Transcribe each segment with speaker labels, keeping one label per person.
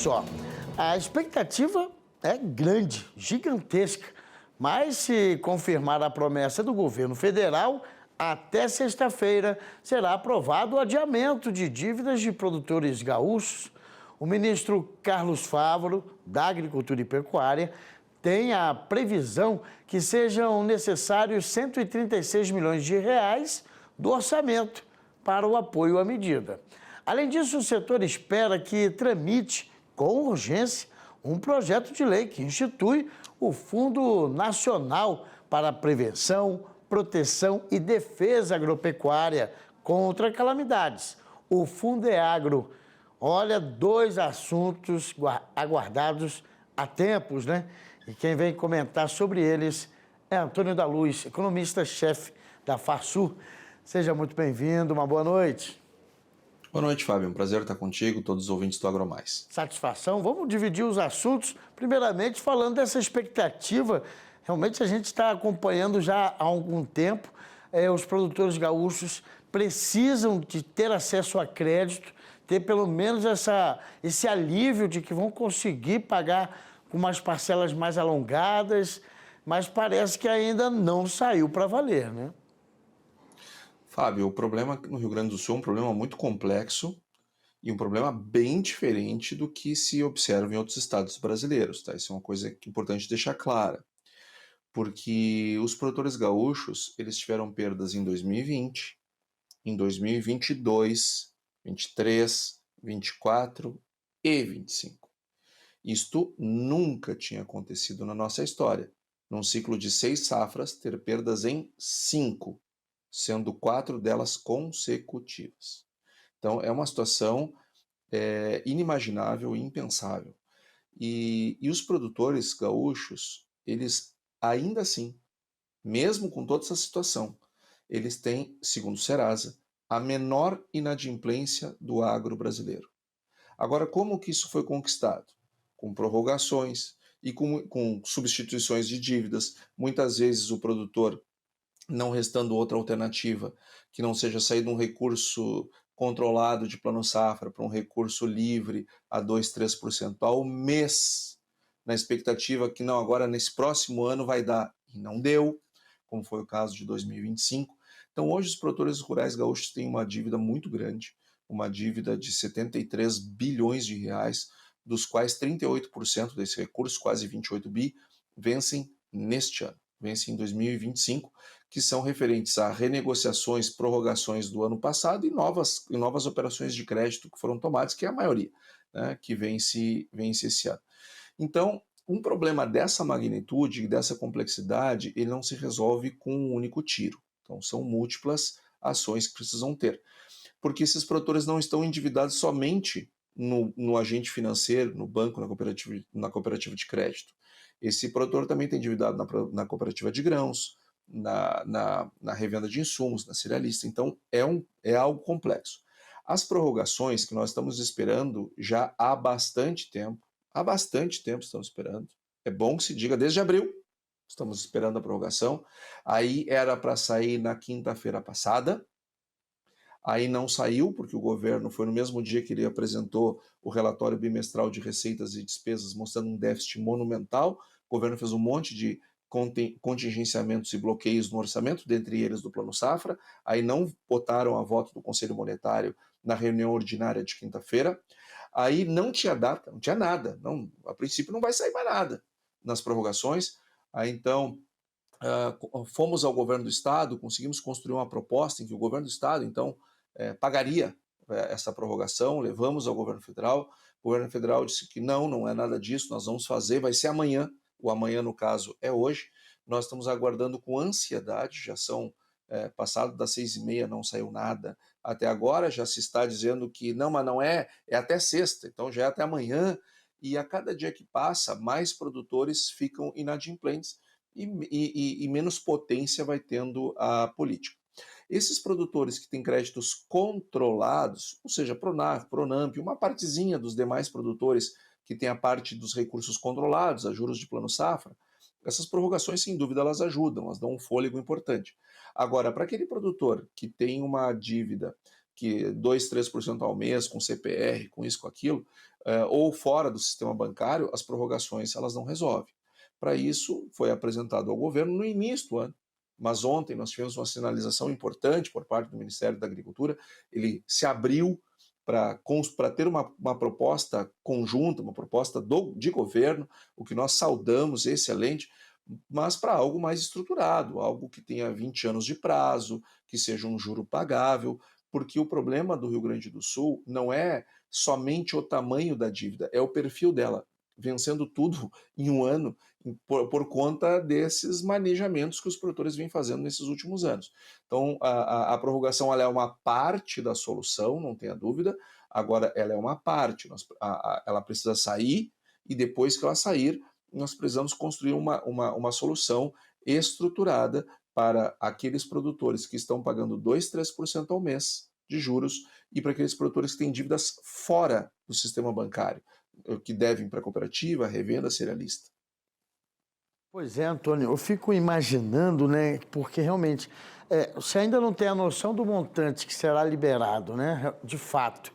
Speaker 1: só, a expectativa é grande, gigantesca, mas se confirmar a promessa do governo federal, até sexta-feira será aprovado o adiamento de dívidas de produtores gaúchos. O ministro Carlos Fávaro, da Agricultura e Pecuária, tem a previsão que sejam necessários 136 milhões de reais do orçamento para o apoio à medida. Além disso, o setor espera que tramite com urgência um projeto de lei que institui o Fundo Nacional para a Prevenção, Proteção e Defesa Agropecuária contra calamidades, o Fundeagro. Olha, dois assuntos aguardados há tempos, né? E quem vem comentar sobre eles é Antônio da Luz, economista-chefe da Farsul. Seja muito bem-vindo, uma boa noite.
Speaker 2: Boa noite, Fábio. Um prazer estar contigo, todos os ouvintes do AgroMais.
Speaker 1: Satisfação. Vamos dividir os assuntos, primeiramente falando dessa expectativa. Realmente a gente está acompanhando já há algum tempo. Os produtores gaúchos precisam de ter acesso a crédito, ter pelo menos esse alívio de que vão conseguir pagar com umas parcelas mais alongadas, mas parece que ainda não saiu para valer, né?
Speaker 2: Fábio, o problema no Rio Grande do Sul é um problema muito complexo e um problema bem diferente do que se observa em outros estados brasileiros, tá? Isso é uma coisa que é importante deixar clara, porque os produtores gaúchos, eles tiveram perdas em 2020, em 2022, 23, 24 e 25. Isto nunca tinha acontecido na nossa história. Num ciclo de 6 safras, ter perdas em 5, sendo 4 delas consecutivas. Então, é uma situação inimaginável e impensável. E os produtores gaúchos, eles ainda assim, mesmo com toda essa situação, eles têm, segundo o Serasa, a menor inadimplência do agro brasileiro. Agora, como que isso foi conquistado? Com prorrogações e com substituições de dívidas. Muitas vezes o produtor, não restando outra alternativa que não seja sair de um recurso controlado de plano safra para um recurso livre a 2, 3% ao mês, na expectativa que não, agora nesse próximo ano vai dar, e não deu, como foi o caso de 2025. Então hoje os produtores rurais gaúchos têm uma dívida muito grande, uma dívida de 73 bilhões de reais, dos quais 38% desse recurso, quase 28 bi, vencem neste ano, vencem em 2025, que são referentes a renegociações, prorrogações do ano passado e novas operações de crédito que foram tomadas, que é a maioria, né, que vence esse ano. Então, um problema dessa magnitude, dessa complexidade, ele não se resolve com um único tiro. Então, são múltiplas ações que precisam ter. Porque esses produtores não estão endividados somente no agente financeiro, no banco, na cooperativa de crédito. Esse produtor também está endividado na cooperativa de grãos, na revenda de insumos, na cerealista. Então, é algo complexo. As prorrogações que nós estamos esperando já há bastante tempo estamos esperando. É bom que se diga, desde abril, estamos esperando a prorrogação. Aí era para sair na quinta-feira passada, aí não saiu, porque o governo foi no mesmo dia que ele apresentou o relatório bimestral de receitas e despesas, mostrando um déficit monumental. O governo fez um monte de contingenciamentos e bloqueios no orçamento, dentre eles do Plano Safra, aí não botaram a voto do Conselho Monetário na reunião ordinária de quinta-feira, aí não tinha data, não tinha nada, não, a princípio não vai sair mais nada nas prorrogações, aí então fomos ao governo do estado, conseguimos construir uma proposta em que o governo do estado, então, pagaria essa prorrogação, levamos ao governo federal, o governo federal disse que não é nada disso, nós vamos fazer, vai ser amanhã, o amanhã no caso é hoje, nós estamos aguardando com ansiedade, já são passado das 6h30, não saiu nada, até agora já se está dizendo que não, mas não é até sexta, então já é até amanhã, e a cada dia que passa, mais produtores ficam inadimplentes e menos potência vai tendo a política. Esses produtores que têm créditos controlados, ou seja, Pronaf, Pronamp, uma partezinha dos demais produtores que tem a parte dos recursos controlados, a juros de plano safra, essas prorrogações, sem dúvida, elas ajudam, elas dão um fôlego importante. Agora, para aquele produtor que tem uma dívida que 2, 3% ao mês com CPR, com isso, com aquilo, ou fora do sistema bancário, as prorrogações elas não resolvem. Para isso, foi apresentado ao governo no início do ano, mas ontem nós tivemos uma sinalização importante por parte do Ministério da Agricultura, ele se abriu para ter uma proposta conjunta, uma proposta de governo, o que nós saudamos, excelente, mas para algo mais estruturado, algo que tenha 20 anos de prazo, que seja um juro pagável, porque o problema do Rio Grande do Sul não é somente o tamanho da dívida, é o perfil dela, vencendo tudo em um ano por conta desses manejamentos que os produtores vêm fazendo nesses últimos anos. Então, a prorrogação ela é uma parte da solução, não tenha dúvida, agora ela é uma parte, ela precisa sair e depois que ela sair, nós precisamos construir uma solução estruturada para aqueles produtores que estão pagando 2, 3% ao mês de juros e para aqueles produtores que têm dívidas fora do sistema bancário, que devem para a cooperativa, revenda, cerealista.
Speaker 1: Pois é, Antônio, eu fico imaginando, né, porque realmente você ainda não tem a noção do montante que será liberado, né, de fato.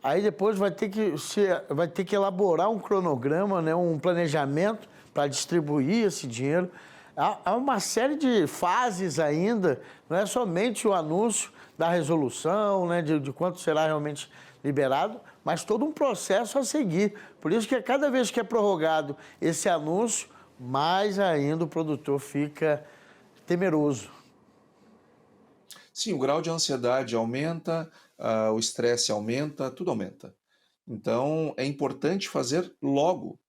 Speaker 1: Aí depois vai ter que elaborar um cronograma, né, um planejamento para distribuir esse dinheiro. Há uma série de fases ainda, não é somente o anúncio da resolução, né, de quanto será realmente liberado, mas todo um processo a seguir. Por isso que cada vez que é prorrogado esse anúncio, mais ainda o produtor fica temeroso.
Speaker 2: Sim, o grau de ansiedade aumenta, o estresse aumenta, tudo aumenta. Então, é importante fazer logo.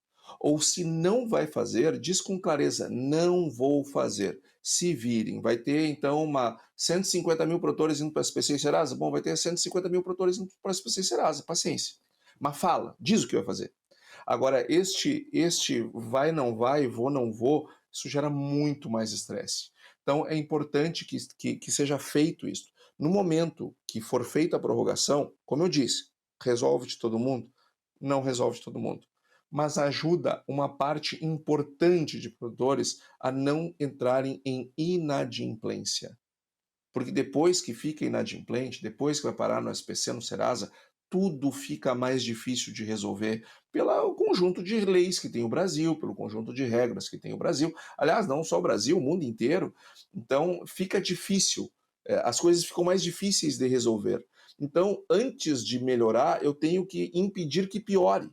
Speaker 2: Ou se não vai fazer, diz com clareza, não vou fazer. Se virem, vai ter então 150 mil produtores indo para a SPC e Serasa? Bom, vai ter 150 mil produtores indo para a SPC e Serasa, paciência. Mas fala, diz o que vai fazer. Agora, este vai, não vai, vou, não vou, isso gera muito mais estresse. Então, é importante que seja feito isso. No momento que for feita a prorrogação, como eu disse, resolve de todo mundo? Não resolve de todo mundo. Mas ajuda uma parte importante de produtores a não entrarem em inadimplência. Porque depois que fica inadimplente, depois que vai parar no SPC, no Serasa, tudo fica mais difícil de resolver pelo conjunto de leis que tem o Brasil, pelo conjunto de regras que tem o Brasil. Aliás, não só o Brasil, o mundo inteiro. Então, fica difícil. As coisas ficam mais difíceis de resolver. Então, antes de melhorar, eu tenho que impedir que piore.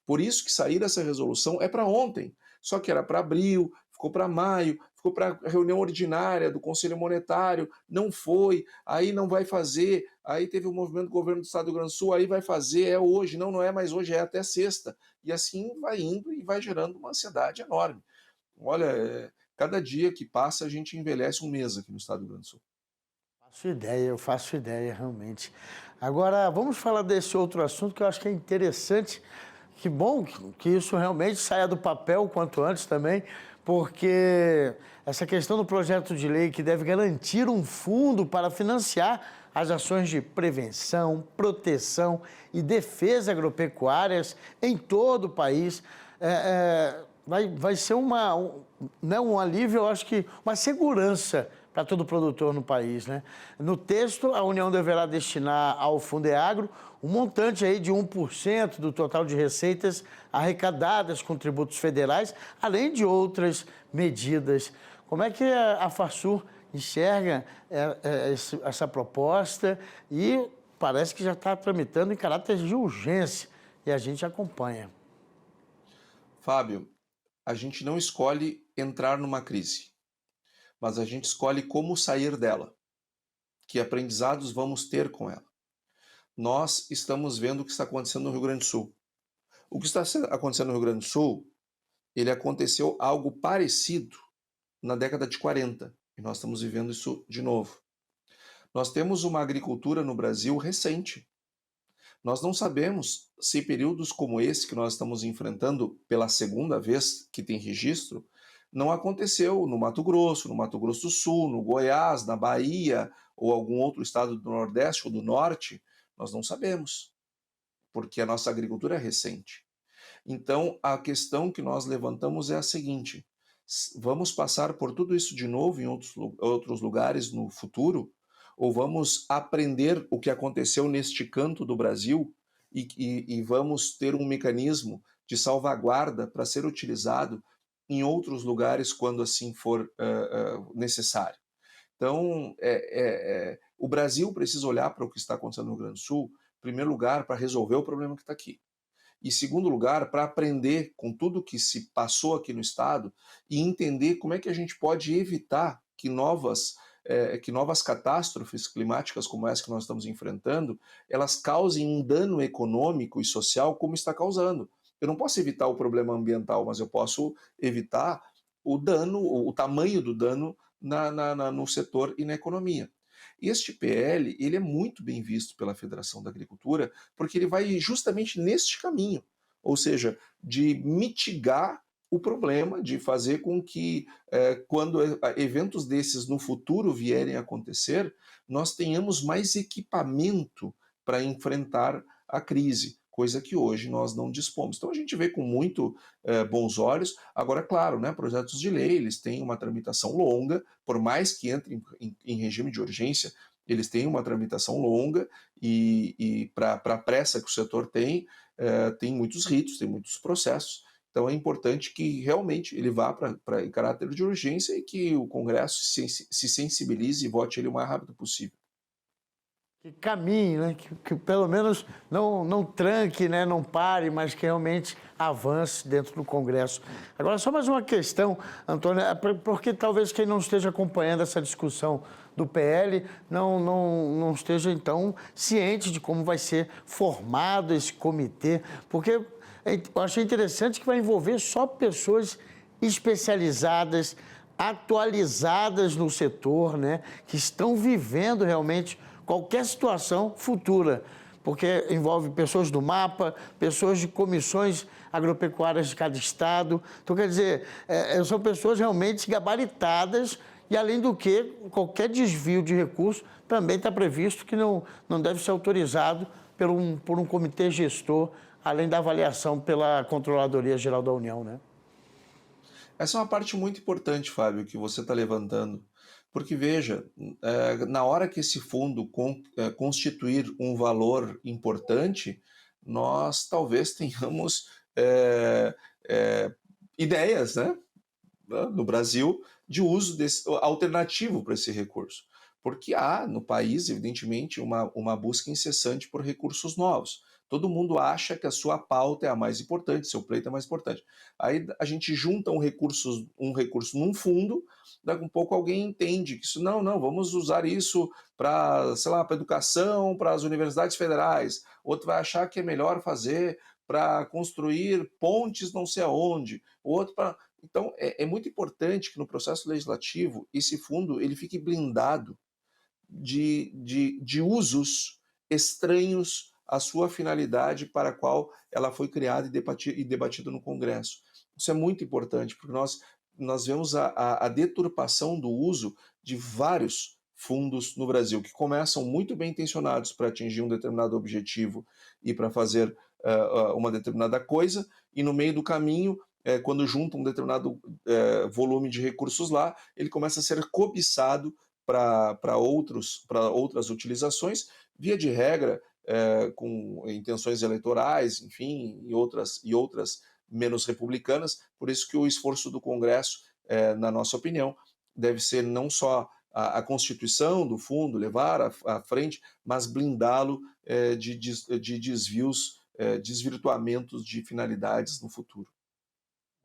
Speaker 2: Por isso que sair essa resolução é para ontem. Só que era para abril, ficou para maio, ficou para a reunião ordinária do Conselho Monetário, não foi, aí não vai fazer, aí teve o movimento do governo do Estado do Rio Grande do Sul, aí vai fazer, é hoje, não, não é mais hoje, é até sexta. E assim vai indo e vai gerando uma ansiedade enorme. Olha, cada dia que passa a gente envelhece um mês aqui no Estado do Rio Grande do Sul.
Speaker 1: Eu faço ideia, realmente. Agora, vamos falar desse outro assunto que eu acho que é interessante. Que bom que isso realmente saia do papel o quanto antes também, porque essa questão do projeto de lei que deve garantir um fundo para financiar as ações de prevenção, proteção e defesa agropecuárias em todo o país, vai ser não um alívio, eu acho que uma segurança para todo produtor no país, né? No texto, a União deverá destinar ao Fundeagro um montante aí de 1% do total de receitas arrecadadas com tributos federais, além de outras medidas. Como é que a Farsur enxerga essa proposta? E parece que já está tramitando em caráter de urgência e a gente acompanha.
Speaker 2: Fábio, a gente não escolhe entrar numa crise, mas a gente escolhe como sair dela. Que aprendizados vamos ter com ela? Nós estamos vendo o que está acontecendo no Rio Grande do Sul. O que está acontecendo no Rio Grande do Sul, ele aconteceu algo parecido na década de 40, e nós estamos vivendo isso de novo. Nós temos uma agricultura no Brasil recente. Nós não sabemos se períodos como esse que nós estamos enfrentando pela segunda vez que tem registro, não aconteceu no Mato Grosso do Sul, no Goiás, na Bahia ou algum outro estado do Nordeste ou do Norte. Nós não sabemos, porque a nossa agricultura é recente. Então, a questão que nós levantamos é a seguinte: vamos passar por tudo isso de novo em outros lugares no futuro? ou vamos aprender o que aconteceu neste canto do Brasil e vamos ter um mecanismo de salvaguarda para ser utilizado em outros lugares quando assim for necessário. Então, o Brasil precisa olhar para o que está acontecendo no Rio Grande do Sul, em primeiro lugar, para resolver o problema que está aqui. E, em segundo lugar, para aprender com tudo que se passou aqui no Estado e entender como é que a gente pode evitar que novas catástrofes climáticas como essa que nós estamos enfrentando, elas causem um dano econômico e social como está causando. Eu não posso evitar o problema ambiental, mas eu posso evitar o dano, o tamanho do dano no setor e na economia. Este PL ele é muito bem visto pela Federação da Agricultura porque ele vai justamente neste caminho, ou seja, de mitigar o problema, de fazer com que quando eventos desses no futuro vierem a acontecer, nós tenhamos mais equipamento para enfrentar a crise, coisa que hoje nós não dispomos. Então a gente vê com muito bons olhos. Agora, claro, né, projetos de lei, eles têm uma tramitação longa, por mais que entrem em regime de urgência, eles têm uma tramitação longa e para a pressa que o setor tem muitos ritos, tem muitos processos. Então é importante que realmente ele vá para em caráter de urgência e que o Congresso se sensibilize e vote ele o mais rápido possível.
Speaker 1: Que caminhe, né? Que pelo menos não tranque, né? Não pare, mas que realmente avance dentro do Congresso. Agora, só mais uma questão, Antônio, porque talvez quem não esteja acompanhando essa discussão do PL não esteja, então, ciente de como vai ser formado esse comitê, porque eu achei interessante que vai envolver só pessoas especializadas, atualizadas no setor, né? Que estão vivendo realmente qualquer situação futura, porque envolve pessoas do MAPA, pessoas de comissões agropecuárias de cada estado. Então, quer dizer, são pessoas realmente gabaritadas e, além do que, qualquer desvio de recurso também está previsto que não deve ser autorizado por um comitê gestor, além da avaliação pela Controladoria Geral da União, né?
Speaker 2: Essa é uma parte muito importante, Fábio, que você está levantando. Porque, veja, na hora que esse fundo constituir um valor importante, nós talvez tenhamos ideias, né, no Brasil de uso alternativo para esse recurso. Porque há no país, evidentemente, uma busca incessante por recursos novos. Todo mundo acha que a sua pauta é a mais importante, seu pleito é mais importante. Aí a gente junta um recurso num fundo, daqui a pouco alguém entende que isso, não, vamos usar isso para, sei lá, para educação, para as universidades federais. Outro vai achar que é melhor fazer para construir pontes não sei aonde. Outro para... Então, é muito importante que no processo legislativo esse fundo ele fique blindado de usos estranhos à sua finalidade para a qual ela foi criada e debatida no Congresso. Isso é muito importante, porque nós vemos a deturpação do uso de vários fundos no Brasil, que começam muito bem intencionados para atingir um determinado objetivo e para fazer uma determinada coisa, e no meio do caminho, quando junta um determinado volume de recursos lá, ele começa a ser cobiçado para outras utilizações, via de regra, com intenções eleitorais, enfim, e outras menos republicanas. Por isso que o esforço do Congresso, na nossa opinião, deve ser não só a constituição do fundo, levar à frente, mas blindá-lo de desvios, desvirtuamentos de finalidades no futuro.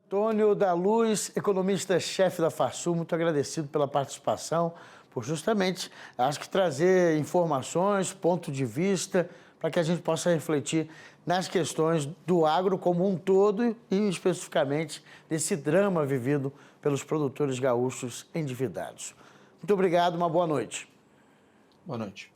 Speaker 1: Antônio da Luz, economista-chefe da Farsul, muito agradecido pela participação, por justamente, acho que trazer informações, ponto de vista, para que a gente possa refletir nas questões do agro como um todo e especificamente desse drama vivido pelos produtores gaúchos endividados. Muito obrigado, uma boa noite.
Speaker 2: Boa noite.